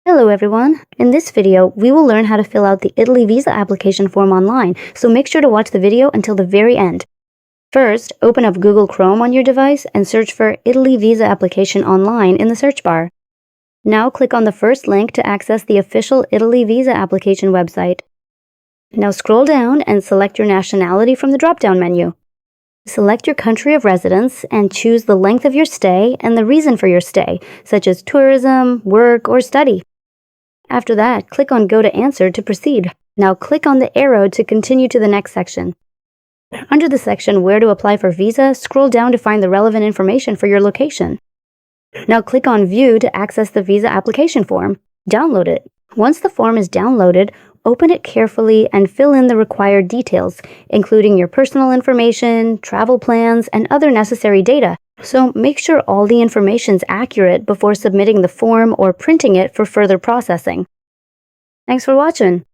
Hello everyone! In this video, we will learn how to fill out the Italy visa application form online, so make sure to watch the video until the very end. First, open up Google Chrome on your device and search for Italy visa application online in the search bar. Now click on the first link to access the official Italy visa application website. Now scroll down and select your nationality from the drop-down menu. Select your country of residence and choose the length of your stay and the reason for your stay, such as tourism, work, or study. After that, click on Go to Answer to proceed. Now click on the arrow to continue to the next section. Under the section Where to Apply for Visa, scroll down to find the relevant information for your location. Now click on View to access the visa application form. Download it. Once the form is downloaded, open it carefully and fill in the required details, including your personal information, travel plans, and other necessary data. So make sure all the information is accurate before submitting the form or printing it for further processing. Thanks for watching.